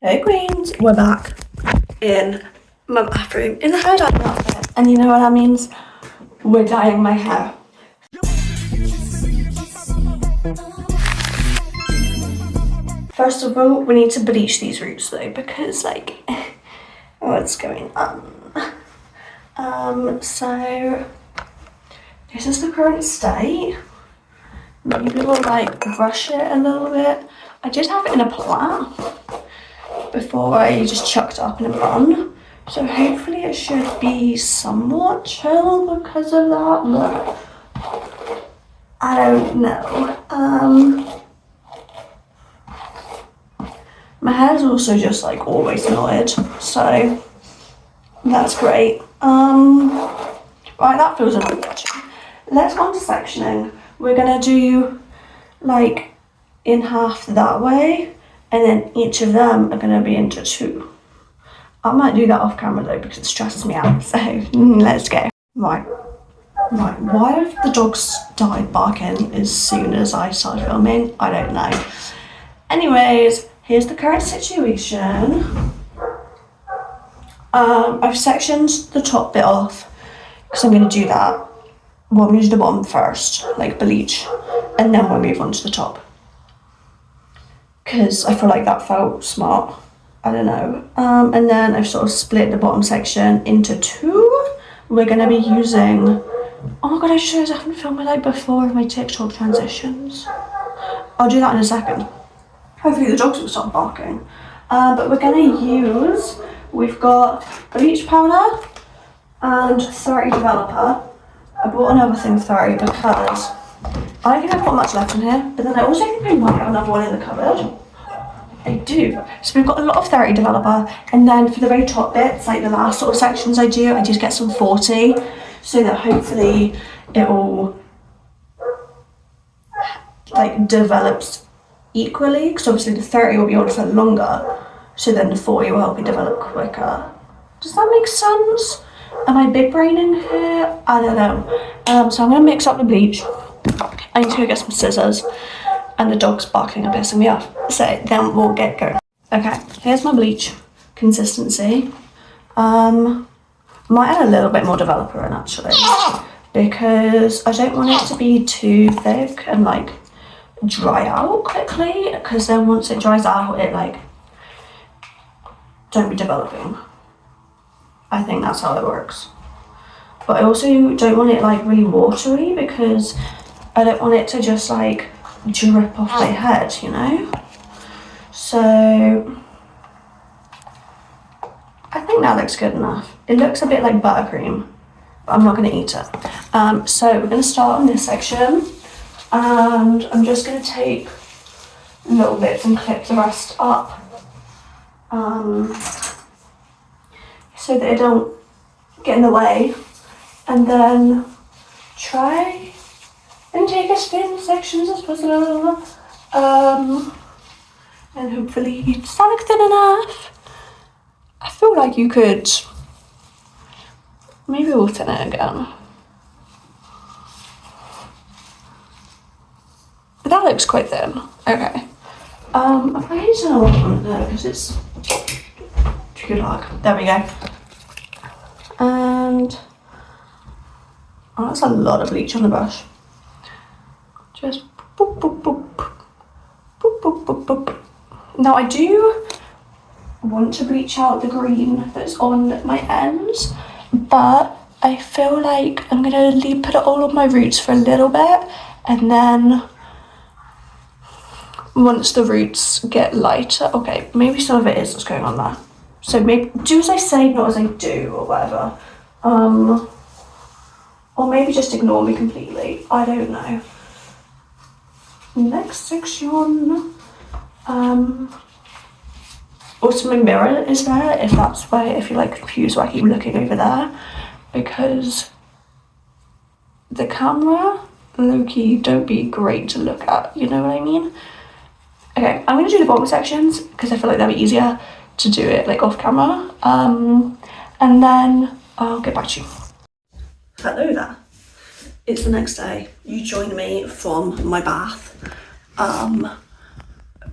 Hey queens, we're back in my bathroom in the hair dyeing outfit, and you know what that means? We're dyeing my hair. First of all, we need to bleach these roots though, because like, what's going on? So this is the current state. Maybe we'll like brush it a little bit. I did have it in a plait before I just chucked it up in a bun, so hopefully it should be somewhat chill because of that, but I don't know. My hair's also just like always knotted, so that's great. Right, that feels enough watching. Let's go on to sectioning. We're gonna do like in half that way, and then each of them are gonna be into two. I might do that off camera though because it stresses me out, so let's go. Right, why have the dogs started barking as soon as I started filming? I don't know. Anyways, here's the current situation. I've sectioned the top bit off because I'm gonna do that. Well, I'm gonna do the bottom first, like bleach, and then we'll move on to the top. Because I feel like that felt smart. I don't know. And then I've sort of split the bottom section into two. We're gonna be using, oh my god, I just realized I haven't filmed my like before of my TikTok transitions. I'll do that in a second. Hopefully the dogs will stop barking. But we're gonna use, we've got bleach powder and 30 developer. I bought another thing of 30 because I don't think I've got much left in here, but then I also think I might have another one in the cupboard. I do. So we've got a lot of 30 developer, and then for the very top bits, like the last sort of sections I just get some 40, so that hopefully it all like develops equally, because obviously the 30 will be on for longer, so then the 40 will help me develop quicker. Does that make sense? Am I big braining here? I don't know. So I'm gonna mix up the bleach. I need to go get some scissors, and the dog's barking and pissing me off. So then we'll get going. Okay, here's my bleach consistency. Might add a little bit more developer in actually, because I don't want it to be too thick and like dry out quickly, because then once it dries out, it like don't be developing. I think that's how it works. But I also don't want it like really watery, because I don't want it to just like drip off my head, you know? So I think that looks good enough. It looks a bit like buttercream, but I'm not gonna eat it. So we're gonna start on this section, and I'm just gonna take little bits and clip the rest up, so that it don't get in the way, and then try and take as thin sections as possible, and hopefully does that look thin enough? I feel like you could, maybe we'll thin it again. That looks quite thin. Okay. I probably need to know what on it there because it's too dark. There we go. And oh, that's a lot of bleach on the brush. Just boop, boop, boop, boop, boop, boop, boop. Now I do want to bleach out the green that's on my ends, but I feel like I'm gonna put it all on my roots for a little bit, and then once the roots get lighter, okay, maybe some of it is what's going on there. So maybe do as I say, not as I do, or whatever. Or maybe just ignore me completely. I don't know. Next section. Also my mirror is there, if that's why, if you're like confused why I keep looking over there, because the camera, low-key, don't be great to look at, you know what I mean? Okay, I'm gonna do the bottom sections because I feel like that'd be easier to do it like off camera, and then I'll get back to you. Hello there. It's the next day. You joined me from my bath,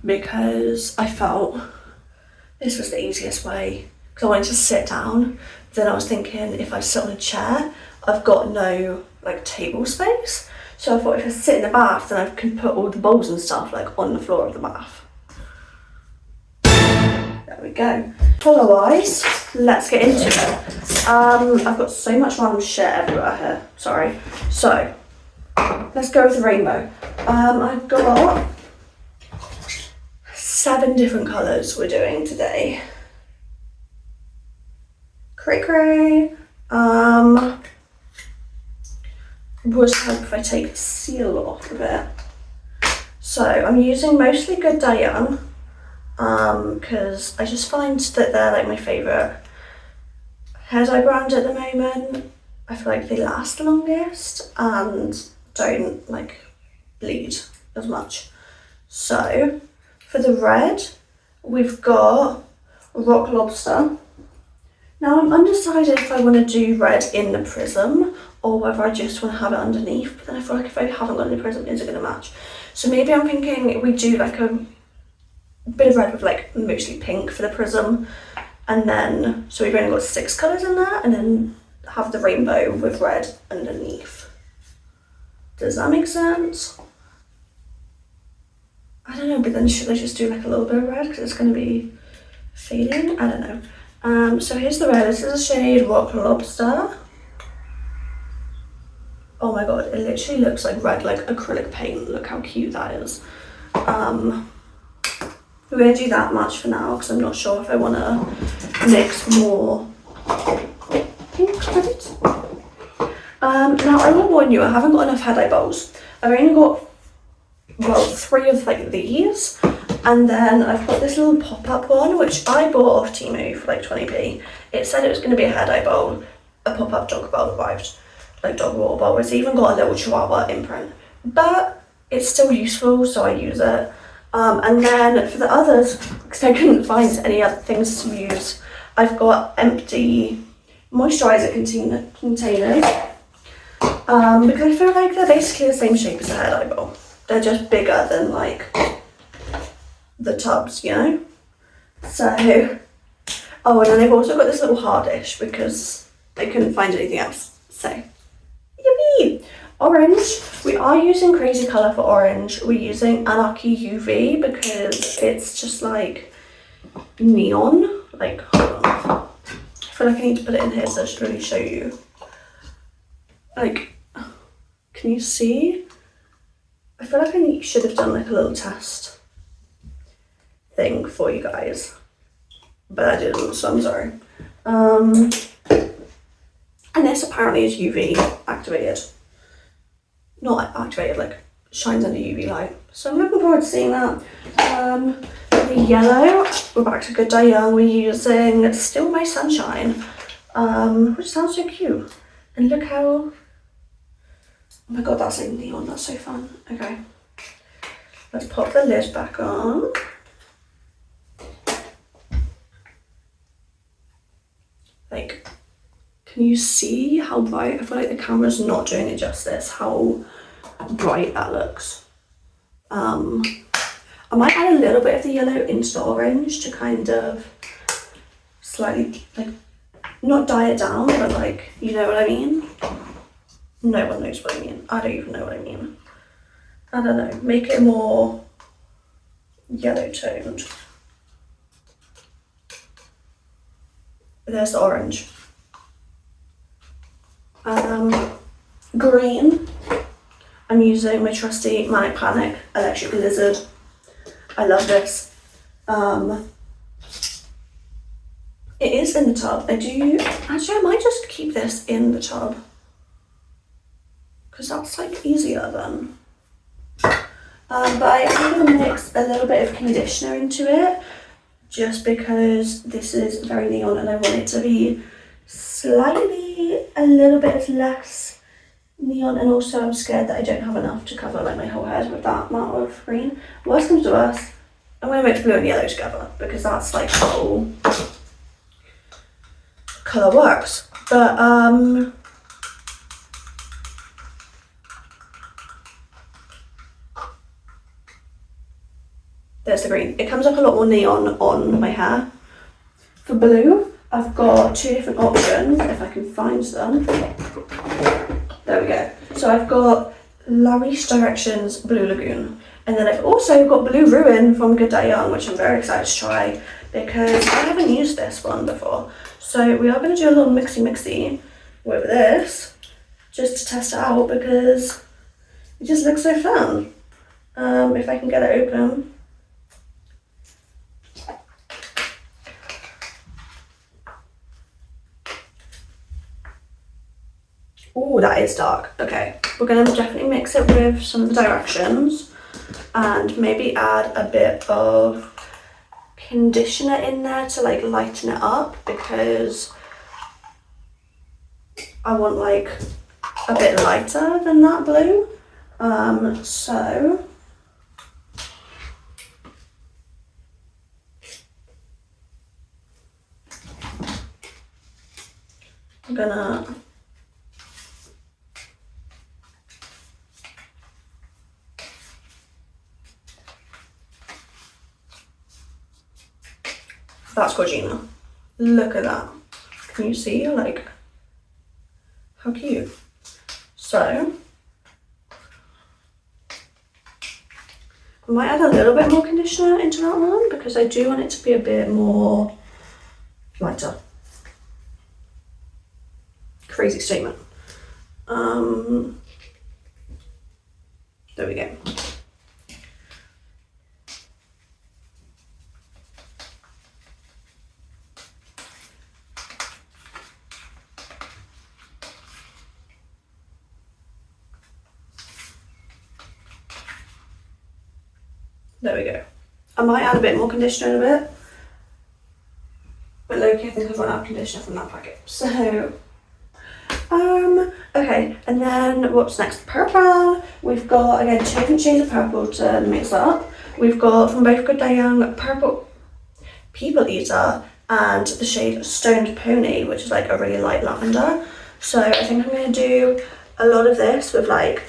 because I felt this was the easiest way because I wanted to sit down. Then I was thinking if I sit on a chair, I've got no like table space. So I thought if I sit in the bath, then I can put all the bowls and stuff like on the floor of the bath. There we go. Colour wise, let's get into it. I've got so much random shit everywhere here. Sorry. So let's go with the rainbow. I've got 7 different colours we're doing today. Cray cray. Would help if I take the seal off of it. So I'm using mostly Good Day Young, because I just find that they're like my favourite hair dye brand at the moment. I feel like they last the longest and don't like bleed as much. So for the red, we've got Rock Lobster. Now I'm undecided if I want to do red in the prism or whether I just want to have it underneath, but then I feel like if I haven't got any prism, is it going to match? So maybe I'm thinking we do like a bit of red with like mostly pink for the prism, and then, so we've only got 6 colours in there, and then have the rainbow with red underneath. Does that make sense? I don't know, but then should I just do like a little bit of red because it's going to be fading? I don't know. So here's the red. This is the shade Rock Lobster. Oh my god, it literally looks like red, like acrylic paint. Look how cute that is. We're going to do that much for now because I'm not sure if I want to mix more pink with it. Now I will warn you, I haven't got enough hair dye bowls. I've only got, well, 3 of like these. And then I've got this little pop-up one, which I bought off Temu for like 20p. It said it was going to be a hair dye bowl, a pop-up dog bowl arrived, like dog water bowl. It's even got a little chihuahua imprint. But it's still useful, so I use it. And then for the others, because I couldn't find any other things to use, I've got empty moisturiser containers. Because I feel like they're basically the same shape as a hair dye bowl. They're just bigger than like the tubs, you know? So, oh, and then I've also got this little hard dish because I couldn't find anything else. So, yippee! Orange, we are using Crazy Colour for orange. We're using Anarchy UV because it's just like neon. Like, hold on. I feel like I need to put it in here so I should really show you. Like, can you see? I feel like I should have done like a little test thing for you guys, but I didn't, so I'm sorry. And this apparently is UV activated. Not activated, like shines under UV light. So I'm looking forward to seeing that. The yellow, we're back to Good Day Young. We're using Still My Sunshine, which sounds so cute. And look how, oh my god, that's like neon, that's so fun. Okay, let's pop the lid back on. Like, can you see how bright? I feel like the camera's not doing it justice, how bright that looks. I might add a little bit of the yellow into the orange to kind of slightly, like, not dye it down, but like, you know what I mean? No one knows what I mean. I don't even know what I mean. I don't know, make it more yellow toned. There's the orange. Green, I'm using my trusty Manic Panic Electric Lizard. I love this. It is in the tub. Actually I might just keep this in the tub because that's like easier then. But I am going to mix a little bit of conditioner into it just because this is very neon and I want it to be slightly a little bit less neon, and also I'm scared that I don't have enough to cover like my whole head with that amount of green. Worst comes to worst, I'm going to mix blue and yellow together because that's like how colour works. But there's the green. It comes up a lot more neon on my hair, For blue, I've got two different options, if I can find them. There we go. So I've got Lavish Directions Blue Lagoon. And then I've also got Blue Ruin from Good Day Young, which I'm very excited to try because I haven't used this one before. So we are going to do a little mixy with this just to test it out because it just looks so fun. If I can get it open. Oh, that is dark. Okay, we're going to definitely mix it with some of the directions and maybe add a bit of conditioner in there to like lighten it up because I want like a bit lighter than that blue. So I'm gonna that's Gorgina. Look at that. Can you see like how cute? So I might add a little bit more conditioner into that one because I do want it to be a bit more lighter. Crazy statement. There we go. There we go. I might add a bit more conditioner in a bit. But low-key, I think I've run out of conditioner from that packet. So, okay, and then what's next? Purple. We've got, again, two different shades of purple to mix up. We've got, from both Good Day Young, Purple People Eater and the shade Stoned Pony, which is like a really light lavender. So I think I'm going to do a lot of this with like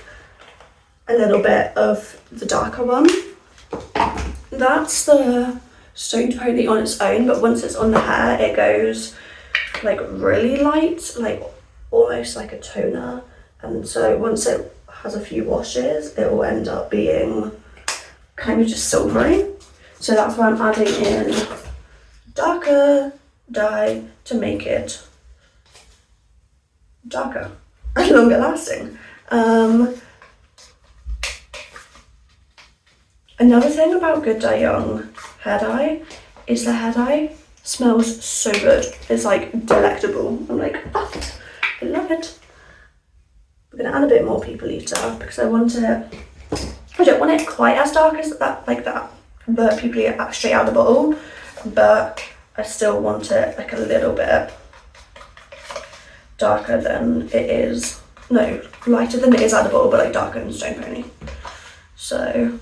a little bit of the darker one. That's the Stoned Pony on its own, but once it's on the hair, it goes like really light, like almost like a toner. And so once it has a few washes, it will end up being kind of just silvery. So that's why I'm adding in darker dye to make it darker and longer lasting. Another thing about Good Day Young hair dye is the hair dye smells so good. It's like delectable. I'm like, oh, I love it. I'm gonna add a bit more People Eater because I want it, I don't want it quite as dark as that, like that, but People Eater straight out of the bottle, but I still want it like a little bit darker than it is, no, lighter than it is out of the bottle, but like darker than Stone Pony. So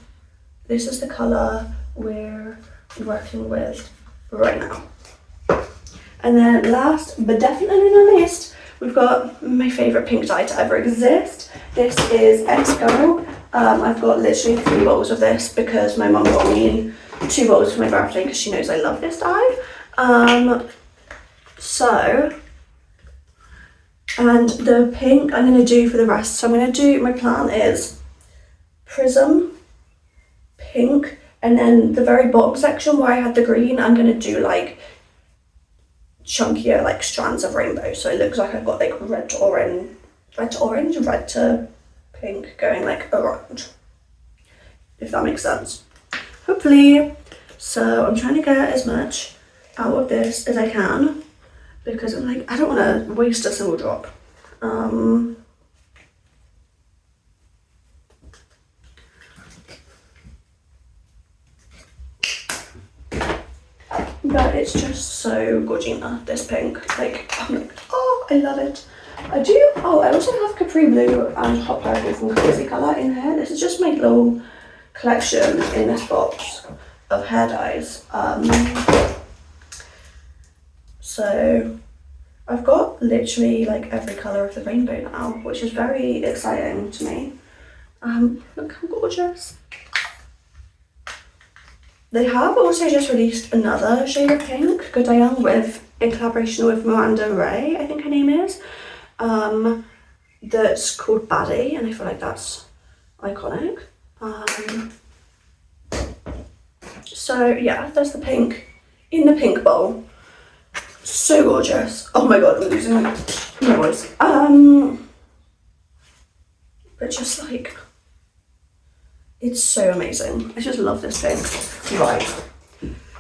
this is the colour we're working with right now. And then last but definitely not least, we've got my favourite pink dye to ever exist. This is X-Go. I've got literally 3 bottles of this because my mum got me 2 bottles for my birthday because she knows I love this dye. And the pink I'm going to do for the rest. So I'm going to do, my plan is Prism, pink, and then the very bottom section where I had the green, I'm going to do like chunkier like strands of rainbow. So it looks like I've got like red to orange, red to pink going like around, if that makes sense. Hopefully. So I'm trying to get as much out of this as I can because I'm like, I don't want to waste a single drop. But it's just so Gorgina, this pink. Like, I'm like, oh, I love it. I also have Capri Blue and Hot Purple from Cozy Colour in here. This is just my little collection in this box of hair dyes. So I've got literally like every colour of the rainbow now, which is very exciting to me. Look how gorgeous. they have also just released another shade of pink, Good Day Young, in collaboration with Miranda Ray, I think her name is, that's called Baddie, and I feel like that's iconic. So yeah, there's the pink in the pink bowl. So gorgeous. Oh my god, I'm losing my voice. But just like, it's so amazing. I just love this pink. Right.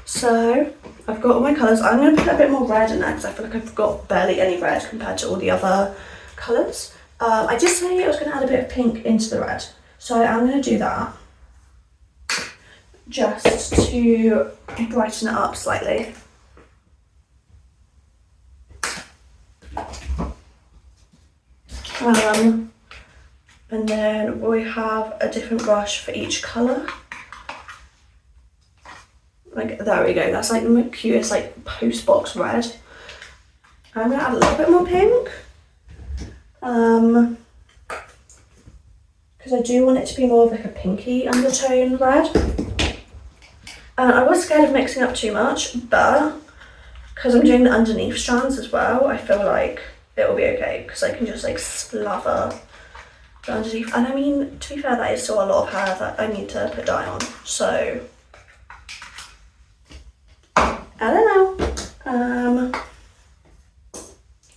So I've got all my colours. I'm going to put a bit more red in there because I feel like I've got barely any red compared to all the other colours. I did say I was going to add a bit of pink into the red. So I'm going to do that. Just to brighten it up slightly. And then we have a different brush for each colour. Like, there we go, that's like the cutest like post box red. I'm gonna add a little bit more pink. Because I do want it to be more of like a pinky undertone red. I was scared of mixing up too much, but because I'm doing the underneath strands as well, I feel like it will be okay because I can just like splather the underneath. And I mean, to be fair, that is still a lot of hair that I need to put dye on. So I don't know.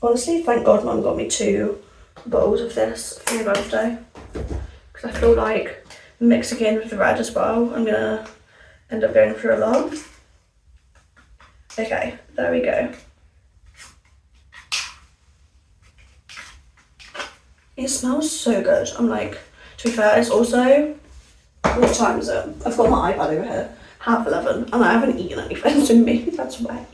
Honestly, thank God Mum got me 2 bottles of this for my birthday because I feel like mixing in with the red as well, I'm gonna end up going through a lot. Okay, there we go. It smells so good. I'm like, to be fair, it's also, what time is it? I've got my iPad over here, 11:30, and I haven't eaten anything, so maybe that's why.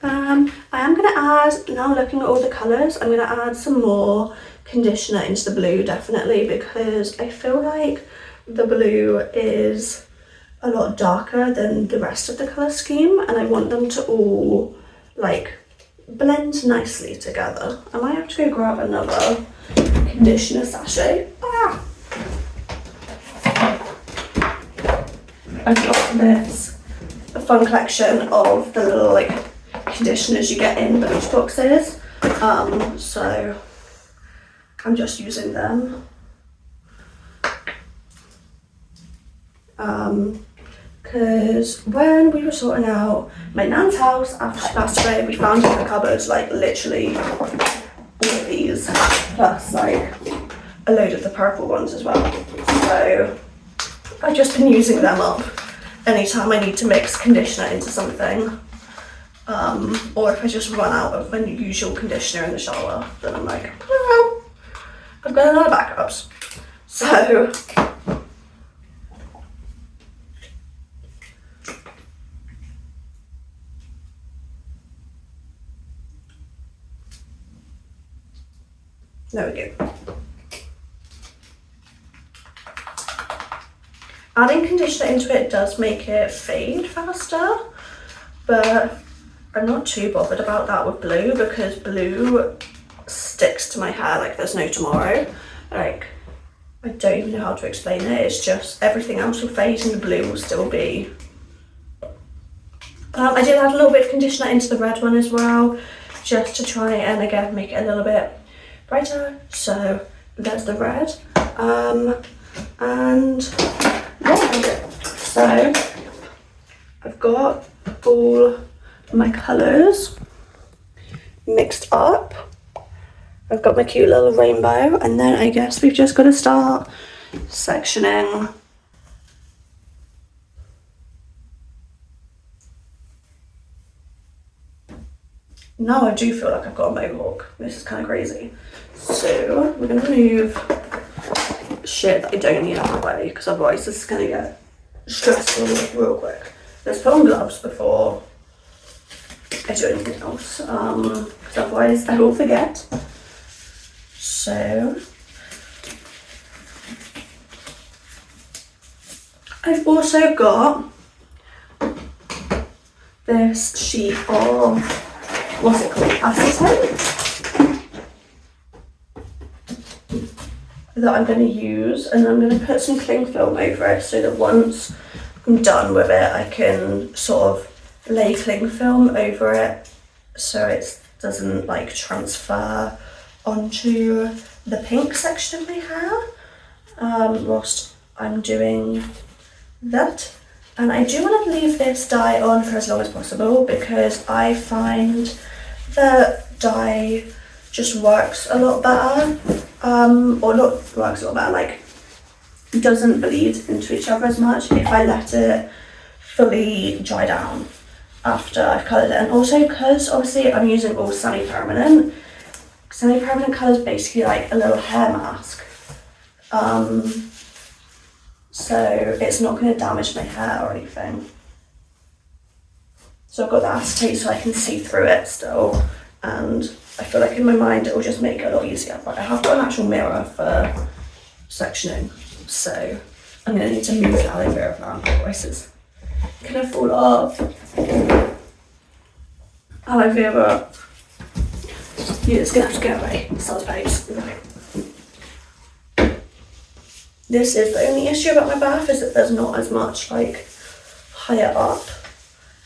I am going to add, now looking at all the colours, I'm going to add some more conditioner into the blue, definitely, because I feel like the blue is a lot darker than the rest of the colour scheme, and I want them to all, like, blend nicely together. I might have to go grab another conditioner sachet. I've got this fun collection of the little like conditioners you get in Bleach boxes, so I'm just using them. Because when we were sorting out my nan's house after she passed away, we found in her cupboards like literally all of these, plus like a load of the purple ones as well. So I've just been using them up anytime I need to mix conditioner into something. Or if I just run out of my usual conditioner in the shower, then I'm like, oh, I've got a lot of backups. So there we go. Adding conditioner into it does make it fade faster, but I'm not too bothered about that with blue because blue sticks to my hair like there's no tomorrow. Like, I don't even know how to explain it. It's just everything else will fade and the blue will still be. I did add a little bit of conditioner into the red one as well, just to try and again make it a little bit brighter. So there's the red. And yeah, so I've got all my colours mixed up. I've got my cute little rainbow, and then I guess we've just got to start sectioning. Now I do feel like I've got a mohawk. This is kind of crazy. So we're going to remove shit that I don't need out of the way, because otherwise this is going to get stressful real quick. Let's put on gloves before I do anything else, because otherwise I will forget. So I've also got this sheet of, what's it called, acetate, that I'm going to use, and I'm going to put some cling film over it so that once I'm done with it, I can sort of lay cling film over it so it doesn't like transfer onto the pink section of my hair whilst I'm doing that. And I do want to leave this dye on for as long as possible because I find that dye just works a lot better, or not works a lot better, like doesn't bleed into each other as much if I let it fully dry down after I've coloured it. And also because obviously I'm using all semi-permanent colour is basically like a little hair mask, so it's not going to damage my hair or anything. So I've got the acetate so I can see through it still, and I feel like in my mind it will just make it a lot easier. But I have got an actual mirror for sectioning, so I'm going to need to move the aloe vera around, otherwise it's going to fall off. Aloe vera, you're just going to have to go away, sounds babes. This is the only issue about my bath, is that there's not as much like higher up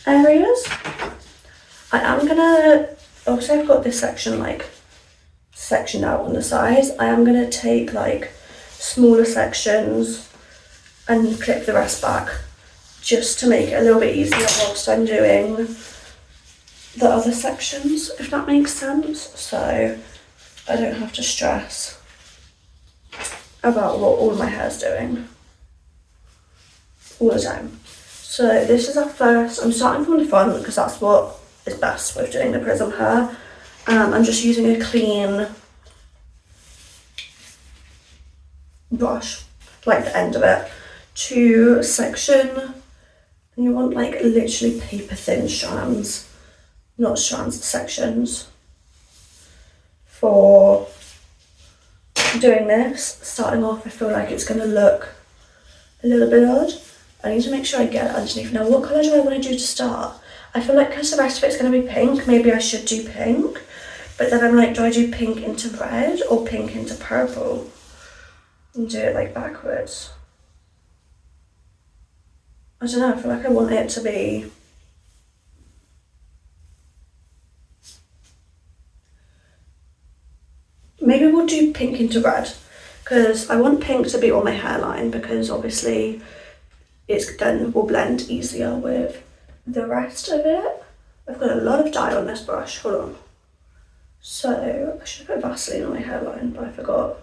areas. I am gonna, also I've got this section like sectioned out on the sides. I am gonna take like smaller sections and clip the rest back just to make it a little bit easier whilst I'm doing the other sections, if that makes sense. So I don't have to stress about what all my hair's doing all the time. So this is our first, I'm starting from the front because that's what is best with doing the Prism hair. I'm just using a clean brush, like the end of it, to section, and you want like literally paper thin strands, not strands, sections, for doing this. Starting off, I feel like it's going to look a little bit odd. I need to make sure I get it underneath. Now, what colour do I want to do to start? I feel like because the rest of it's going to be pink, maybe I should do pink. But then I'm like, do I do pink into red or pink into purple? And do it like backwards. I don't know, I feel like I want it to be maybe we'll do pink into red, because I want pink to be on my hairline, because obviously it's then will blend easier with the rest of it. I've got a lot of dye on this brush, hold on. So I should put Vaseline on my hairline, but I forgot.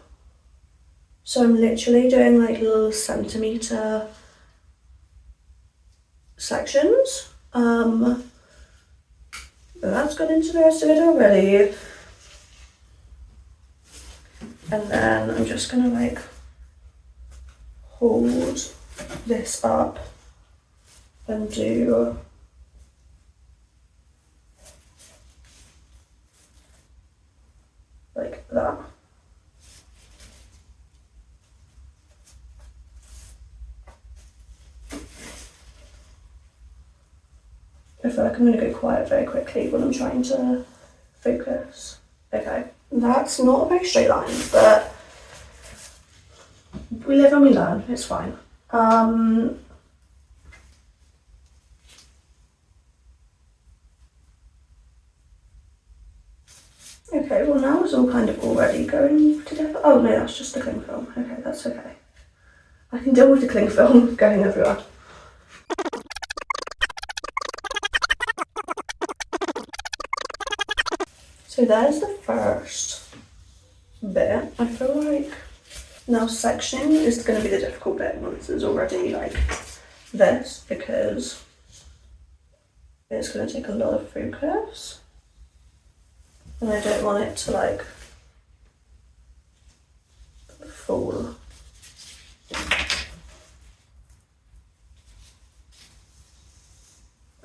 So I'm literally doing like little centimetre sections. But that's got into the rest of it already. And then I'm just gonna like hold this up and do like that. I feel like I'm gonna go quiet very quickly when I'm trying to focus. Okay, that's not a very straight line, but we live and we learn, it's fine. Okay, well now it's all kind of already going together. Oh no, that's just the cling film. Okay, that's okay. I can deal with the cling film going everywhere. So there's the first bit. I feel like now sectioning is going to be the difficult bit once there's already like this, because it's going to take a lot of focus. And I don't want it to like fall.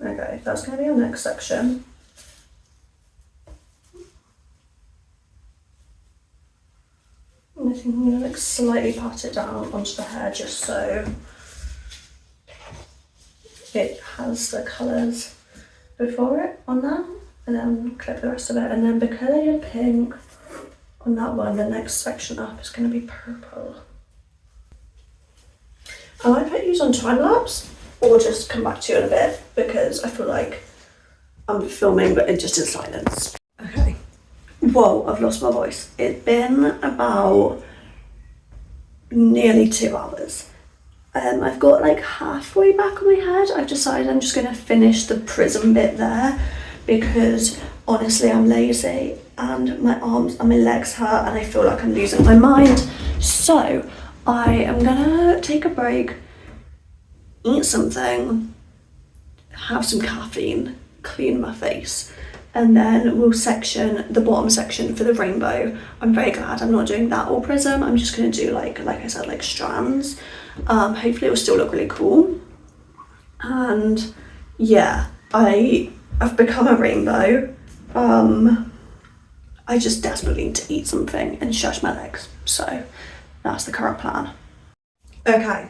Okay, that's going to be our next section. And I think I'm going to like slightly pat it down onto the hair just so it has the colours before it on that. And then clip the rest of it, and then because I did pink on that one, the next section up is going to be purple. I might put these on time lapse or just come back to you in a bit because I feel like I'm filming but just in silence. Okay. Whoa, I've lost my voice. It's been about nearly 2 hours. I've got like halfway back on my head. I've decided I'm just going to finish the prism bit there because honestly I'm lazy and my arms and my legs hurt and I feel like I'm losing my mind. So I am gonna take a break, eat something, have some caffeine, clean my face, and then we'll section the bottom section for the rainbow. I'm very glad I'm not doing that all prism. I'm just gonna do like I said, like strands. Hopefully it will still look really cool. And yeah, I've become a rainbow. I just desperately need to eat something and stretch my legs. So that's the current plan. Okay.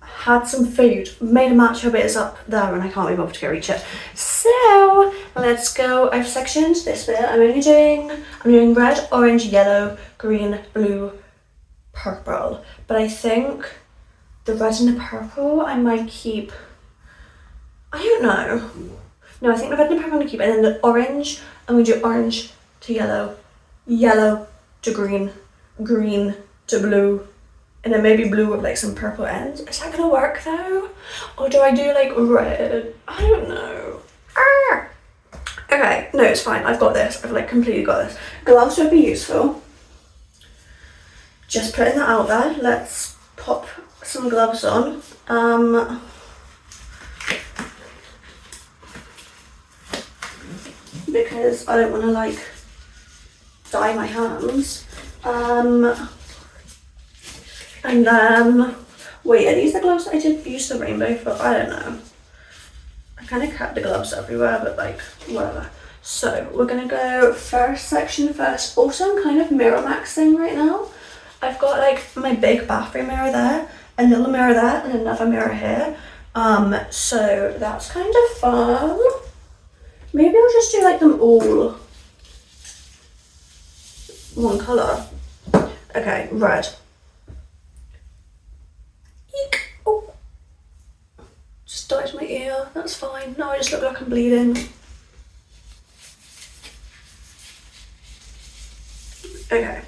Had some food, made a matcha bit up there and I can't be bothered to go reach it. So let's go. I've sectioned this bit. I'm doing red, orange, yellow, green, blue, purple. But I think the red and the purple I might keep. I don't know. No, I think the red and the purple I'm gonna keep, and then the orange, I'm gonna do orange to yellow, yellow to green, green to blue, and then maybe blue with like some purple ends. Is that gonna work though? Or do I do like red? I don't know. Ah! Okay, no, it's fine. I've got this. I've like completely got this. Gloves would be useful. Just putting that out there. Let's pop some gloves on. Because I don't want to like dye my hands. And then, wait, are these the gloves that I did use the rainbow for? I don't know. I kind of kept the gloves everywhere, but like, whatever. So we're gonna go first section first. Also, I'm kind of mirror maxing right now. I've got like my big bathroom mirror there, a little mirror there, and another mirror here. So that's kind of fun. Maybe I'll just do like them all one colour. Okay, red. Eek. Oh. Just dyed my ear, that's fine. Now I just look like I'm bleeding. Okay.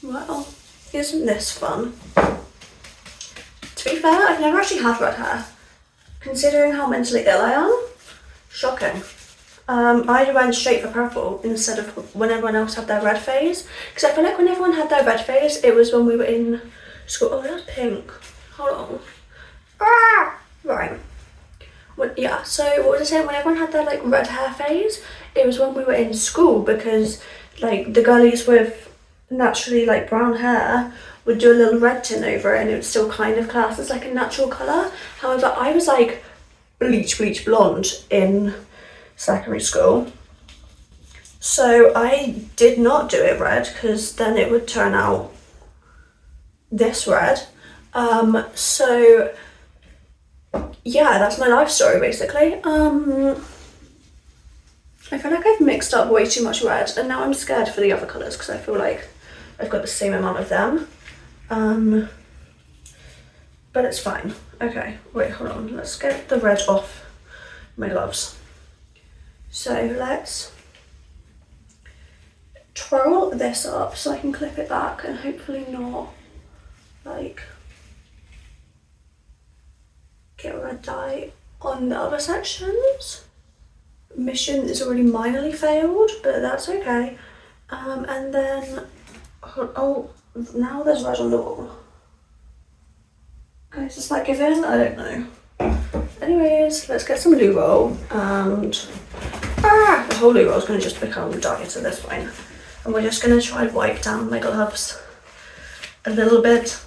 Well, isn't this fun? To be fair, I've never actually had red hair. Considering how mentally ill I am, shocking. I went straight for purple instead of when everyone else had their red phase. Because I feel like when everyone had their red phase, it was when we were in school. Oh, that's pink. Hold on. Ah! Right. Yeah, so what was I saying? When everyone had their like red hair phase, it was when we were in school because like the girlies with naturally like brown hair would do a little red tint over it and it would still kind of class as like a natural colour. However, I was like bleach blonde in secondary school. So I did not do it red because then it would turn out this red. So yeah, that's my life story basically. I feel like I've mixed up way too much red and now I'm scared for the other colours because I feel like I've got the same amount of them. But it's fine. Okay, wait, hold on. Let's get the red off my gloves. So let's twirl this up so I can clip it back and hopefully not like get red dye on the other sections. Mission is already minorly failed, but that's okay. And then, oh, now there's red on the wall. Guys, is that given? I don't know. Anyways, let's get some loo roll and the whole loo roll is going to just become dyed at this point. And we're just going to try and wipe down my gloves a little bit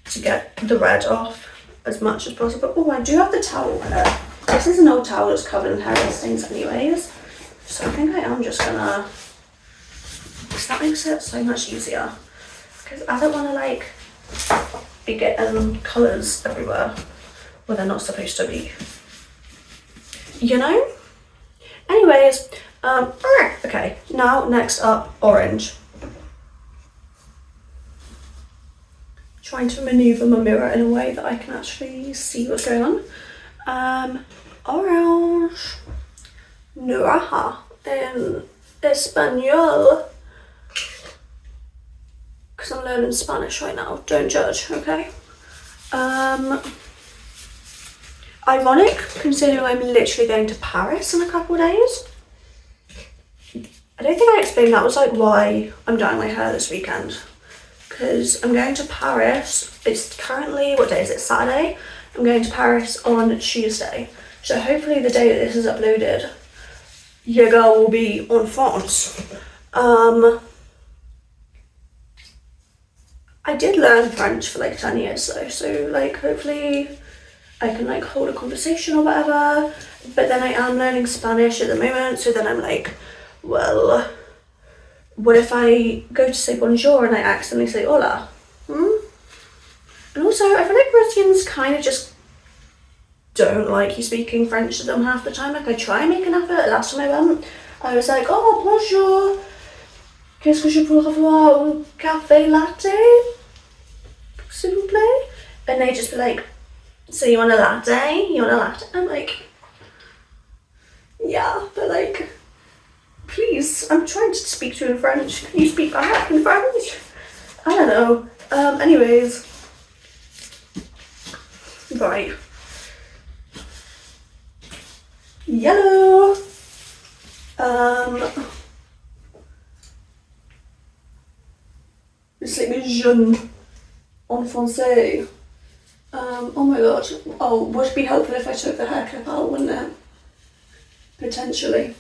to get the red off as much as possible. Oh, I do have the towel with it. This is an old towel that's covered in hair stains anyways. So I think I am just gonna, because that makes it so much easier. Because I don't want to like be getting colours everywhere where they're not supposed to be. You know? Anyways, okay, now next up, orange. trying to maneuver my mirror in a way that I can actually see what's going on. Orange, naranja in Espanol, because I'm learning Spanish right now, don't judge, okay? Ironic, considering I'm literally going to Paris in a couple of days. I don't think I explained that was like why I'm dyeing my hair this weekend, because I'm going to Paris. It's currently, what day is it, Saturday? I'm going to Paris on Tuesday, so hopefully the day that this is uploaded, your girl will be on France. I did learn French for like 10 years though, so like hopefully I can like hold a conversation or whatever, but then I am learning Spanish at the moment, so then I'm like, well, what if I go to say bonjour and I accidentally say hola? And also, I feel like Brazilians kind of just don't like you speaking French to them half the time. Like, I try and make an effort. Last time I went, I was like, oh, bonjour, qu'est-ce que je pourrais avoir un café latte, s'il vous plaît? And they just be like, so you want a latte? You want a latte? I'm like, yeah, but like, please, I'm trying to speak to you in French. Can you speak back in French? I don't know. Anyways. Right. Yellow. It's like jaune en français. Oh my god. Oh, would it be helpful if I took the hair clip out, wouldn't it? Potentially.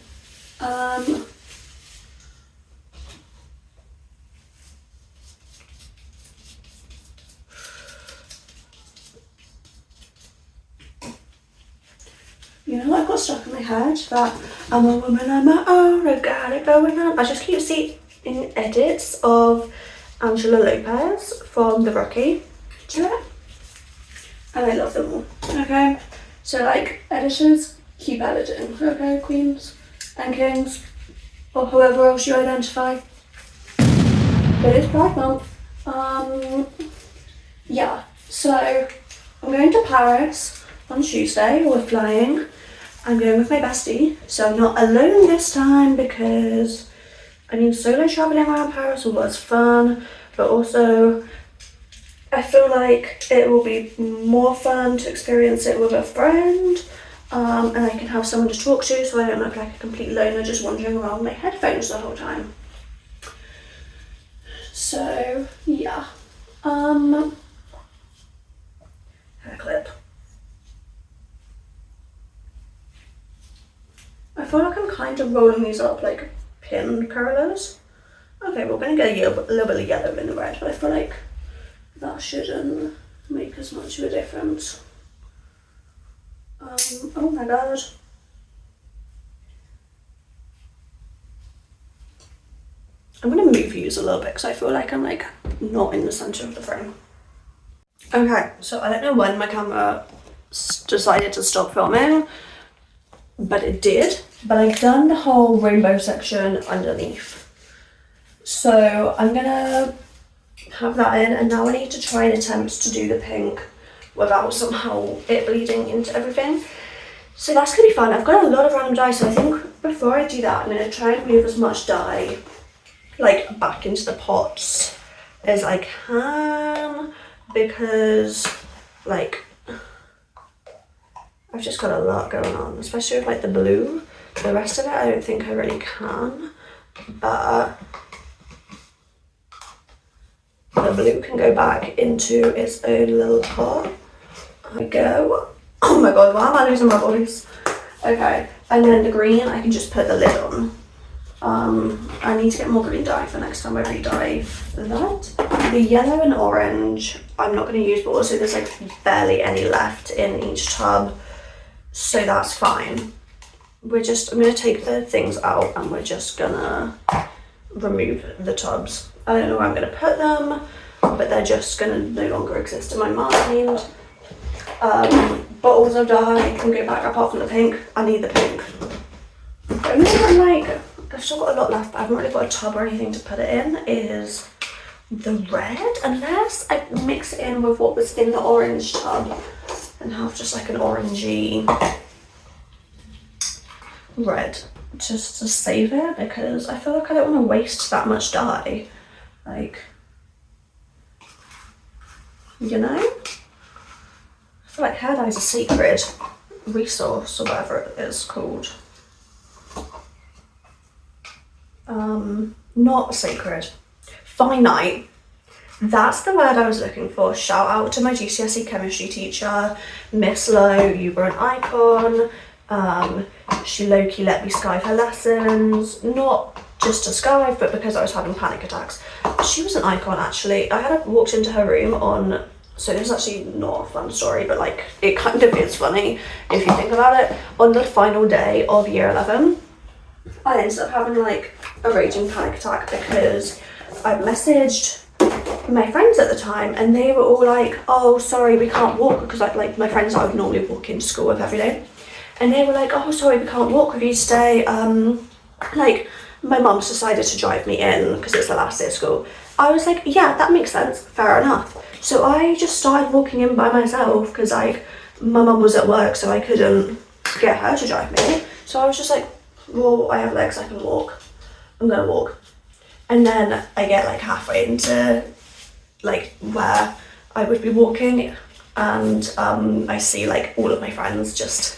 You know, I got stuck in my head that I'm a woman on my own, I got it going on. I just keep seeing edits of Angela Lopez from The Rookie. Do you know it? And I love them all. Okay, so like editors, keep editing. Okay, queens and kings, or whoever else you identify. But it's Pride Month. Yeah. So I'm going to Paris on Tuesday. We're flying. I'm going with my bestie, so I'm not alone this time because, I mean, solo traveling around Paris was fun, but also I feel like it will be more fun to experience it with a friend, and I can have someone to talk to so I don't look like a complete loner just wandering around with my headphones the whole time. So, yeah. Hair clip. I feel like I'm kind of rolling these up like pin curlers. Okay, we're going to get a little bit of yellow in the red, but I feel like that shouldn't make as much of a difference. Oh my god. I'm going to move yous a little bit because I feel like I'm like not in the centre of the frame. Okay, so I don't know when my camera decided to stop filming, but it did. But I've done the whole rainbow section underneath. So I'm gonna have that in, and now I need to try and attempt to do the pink without somehow it bleeding into everything. So that's gonna be fun. I've got a lot of random dye, so I think before I do that, I'm gonna try and move as much dye like back into the pots as I can, because like I've just got a lot going on, especially with like the blue. The rest of it I don't think I really can, but the blue can go back into its own little pot. There we go. Oh my god, why am I losing my voice? Okay, and then the green I can just put the lid on. I need to get more green dye for next time I re-dye that. The yellow and orange I'm not going to use, but also there's like barely any left in each tub, so that's fine. I'm going to take the things out and we're just gonna remove the tubs. I don't know where I'm going to put them, but they're just going to no longer exist in my mind. Bottles of dye can go back apart from the pink. I need the pink. The only thing I've still got a lot left, but I haven't really got a tub or anything to put it in, is the red, unless I mix it in with what was in the orange tub and have just like an orangey red just to save it, because I feel like I don't want to waste that much dye, like, you know? I feel like hair dye is a sacred resource or whatever it is called. Not sacred, finite. That's the word I was looking for. Shout out to my GCSE chemistry teacher, Miss Lowe. You were an icon. She low-key let me skive her lessons, not just to skive, but because I was having panic attacks. She was an icon, actually. I had walked into her room on, so this is actually not a fun story, but like it kind of is funny if you think about it. On the final day of year 11, I ended up having like a raging panic attack because I messaged my friends at the time and they were all like, oh sorry, we can't walk, because like my friends I would normally walk into school with every day, and they were like, oh sorry, we can't walk with you today, like my mum's decided to drive me in because it's the last day of school. I was like, yeah, that makes sense, fair enough. So I just started walking in by myself because like my mum was at work, so I couldn't get her to drive me. So I was just like, well, I have legs, I can walk, I'm gonna walk. And then I get like halfway into like where I would be walking, and I see like all of my friends just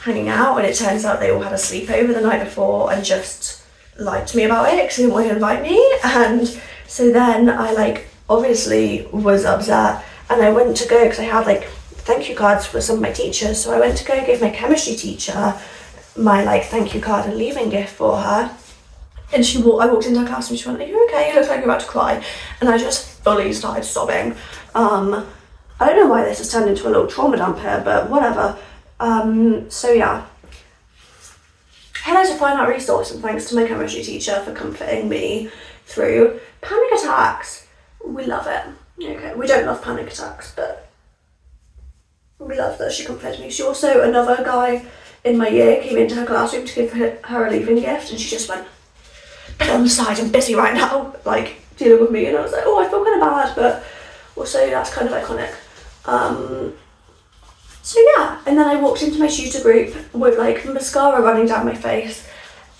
hanging out, and it turns out they all had a sleepover the night before and just lied to me about it because they didn't want to invite me. And so then I like obviously was upset, and I went to go because I had like thank you cards for some of my teachers, so I went to go give my chemistry teacher my like thank you card and leaving gift for her. And I walked into her class and she went, are you okay? You look like you're about to cry. And I just fully started sobbing. I don't know why this has turned into a little trauma dump here, but whatever. So yeah. Head to find out resource, and thanks to my chemistry teacher for comforting me through panic attacks. We love it. Okay, we don't love panic attacks, but we love that she comforted me. She also, another guy in my year came into her classroom to give her a leaving gift, and she just went, get on the side, I'm busy right now, like dealing with me. And I was like, oh, I feel kind of bad, but also that's kind of iconic. So yeah, and then I walked into my shooter group with like mascara running down my face,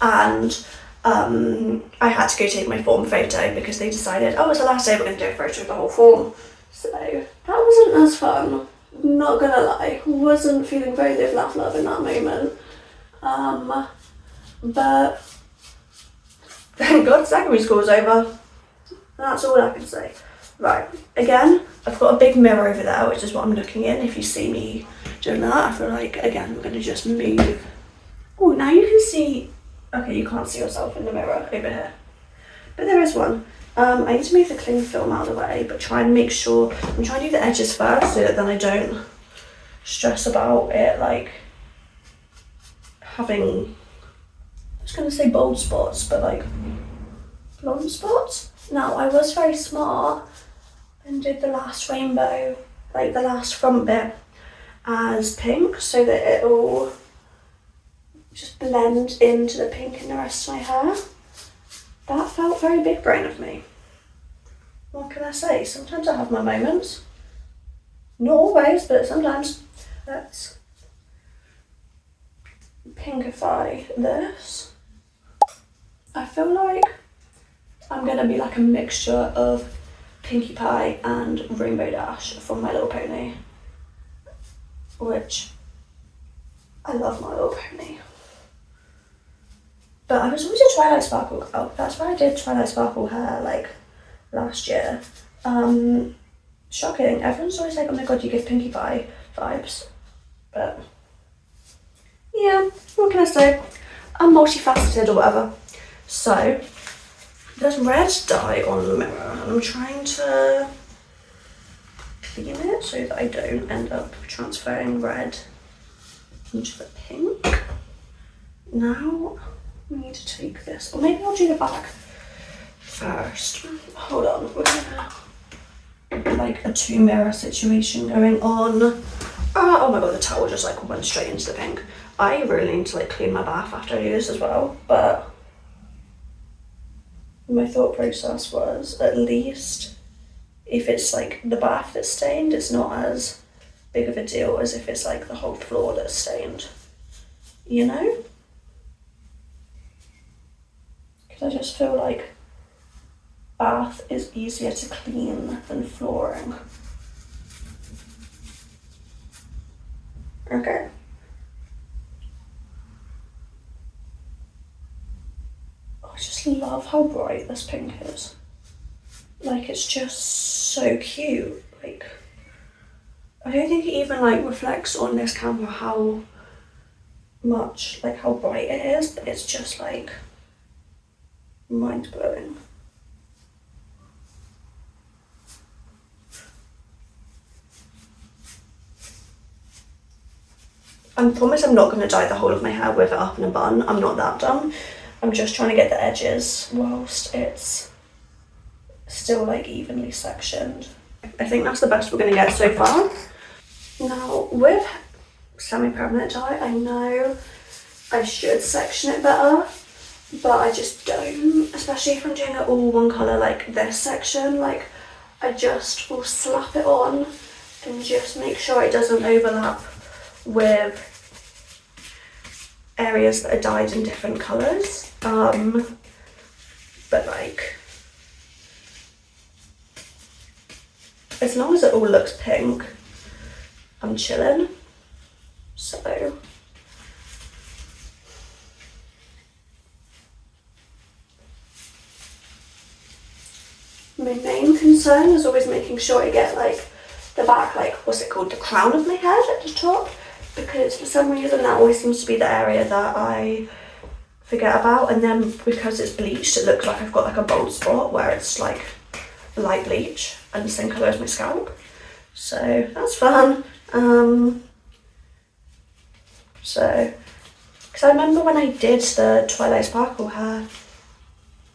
and I had to go take my form photo because they decided, oh, it's the last day, we're going to do a photo of the whole form. So that wasn't as fun, not gonna lie. Wasn't feeling very live, laugh, love in that moment. But thank God secondary school's over. That's all I can say. Right, again, I've got a big mirror over there, which is what I'm looking in. If you see me doing that, I feel like, again, we're going to just move. Oh, now you can see, okay, you can't see yourself in the mirror over here. But there is one. I need to move the cling film out of the way, but try and make sure, I'm trying to do the edges first so that then I don't stress about it, like, having, I was going to say bold spots, but like, blonde spots. Now, I was very smart and did the last rainbow, like the last front bit, as pink so that it'll just blend into the pink in the rest of my hair. That felt very big brain of me. What can I say? Sometimes I have my moments. Not always, but sometimes. Let's pinkify this. I feel like I'm gonna be like a mixture of Pinkie Pie and Rainbow Dash from My Little Pony, which I love My Little Pony. But I was always a Twilight Sparkle. Oh, that's why I did Twilight Sparkle hair like last year. Shocking. Everyone's always like, oh my god, you give Pinkie Pie vibes. But yeah, what can I say? I'm multifaceted or whatever. So there's red dye on the mirror, and I'm trying to clean it so that I don't end up transferring red into the pink. Now we need to take this, or maybe I'll do the back first. Hold on, we're gonna like a two mirror situation going on. Oh my god, the towel just like went straight into the pink. I really need to like clean my bath after I do this as well, but my thought process was, at least if it's like the bath that's stained, it's not as big of a deal as if it's like the whole floor that's stained, you know? Because I just feel like bath is easier to clean than flooring. Okay. I just love how bright this pink is. Like, it's just so cute. Like, I don't think it even like reflects on this camera how much, like how bright it is, but it's just like mind-blowing. I promise I'm not going to dye the whole of my hair with it up in a bun. I'm not that dumb. I'm just trying to get the edges whilst it's still like evenly sectioned. I think that's the best we're going to get so far. Now with semi-permanent dye, I know I should section it better, but I just don't, especially if I'm doing it all one colour like this section. Like, I just will slap it on and just make sure it doesn't overlap with areas that are dyed in different colours. But like, as long as it all looks pink, I'm chilling. So my main concern is always making sure I get like the back, like what's it called, the crown of my head at the top, because for some reason that always seems to be the area that I forget about, and then because it's bleached it looks like I've got like a bold spot where it's like light bleach and the same colour as my scalp. So that's fun. So, because I remember when I did the Twilight Sparkle hair,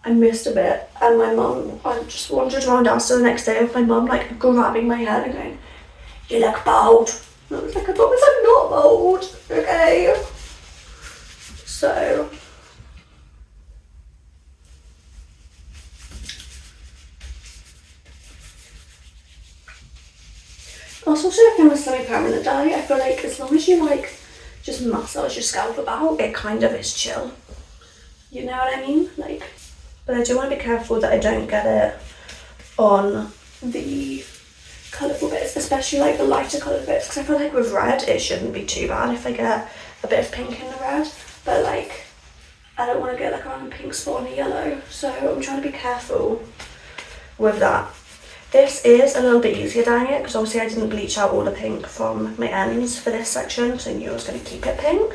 I missed a bit, and my mum, I just wandered around after the next day with my mum like grabbing my hair and going, "You look bold." And I was like, "I promise I'm not bold, okay?" So also, if with semi-permanent dye, I feel like as long as you like just massage your scalp about, it kind of is chill. You know what I mean? Like, but I do want to be careful that I don't get it on the colourful bits, especially like the lighter coloured bits, because I feel like with red it shouldn't be too bad if I get a bit of pink in the red, but like I don't want to get like a random pink spot on a yellow, so I'm trying to be careful with that. This is a little bit easier dyeing it because obviously I didn't bleach out all the pink from my ends for this section because I knew I was going to keep it pink,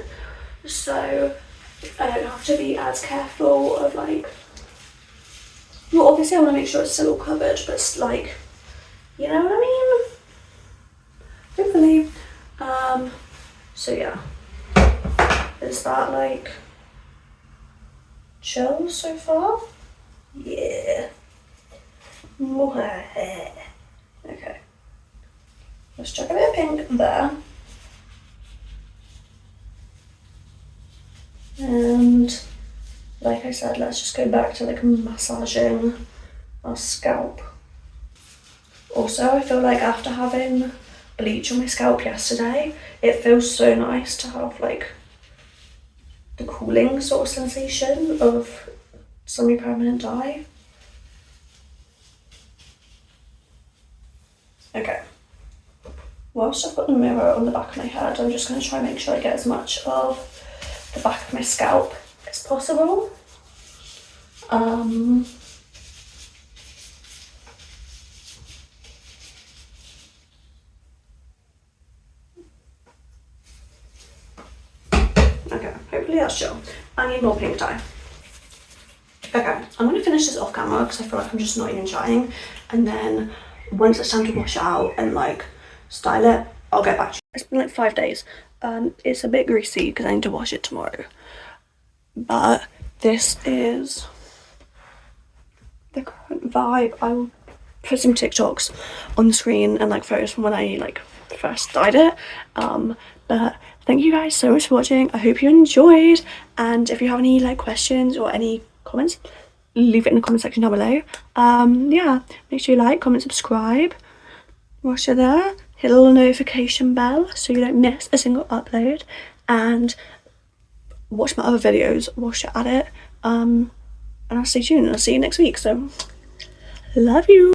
so I don't have to be as careful of like, well obviously I want to make sure it's still all covered, but it's like, you know what I mean? Hopefully. So yeah, is that like chill so far? Yeah. Okay, let's chuck a bit of pink there, and like I said, let's just go back to like massaging our scalp. Also, I feel like after having bleach on my scalp yesterday, it feels so nice to have like the cooling sort of sensation of semi-permanent dye. Okay, whilst I've got the mirror on the back of my head, I'm just going to try and make sure I get as much of the back of my scalp as possible. Okay, hopefully that's chill. I need more pink dye. Okay, I'm going to finish this off camera because I feel like I'm just not even trying, and then once it's time to wash it out and like style it, I'll get back to you. It's been like 5 days. It's a bit greasy because I need to wash it tomorrow, but this is the current vibe. I will put some TikToks on the screen and like photos from when I like first dyed it, but thank you guys so much for watching. I hope you enjoyed, and if you have any like questions or any comments, leave it in the comment section down below. Yeah, make sure you like, comment, subscribe whilst you're there. Hit the little notification bell so you don't miss a single upload, and watch my other videos whilst you're at it. And I'll stay tuned and I'll see you next week. So love you.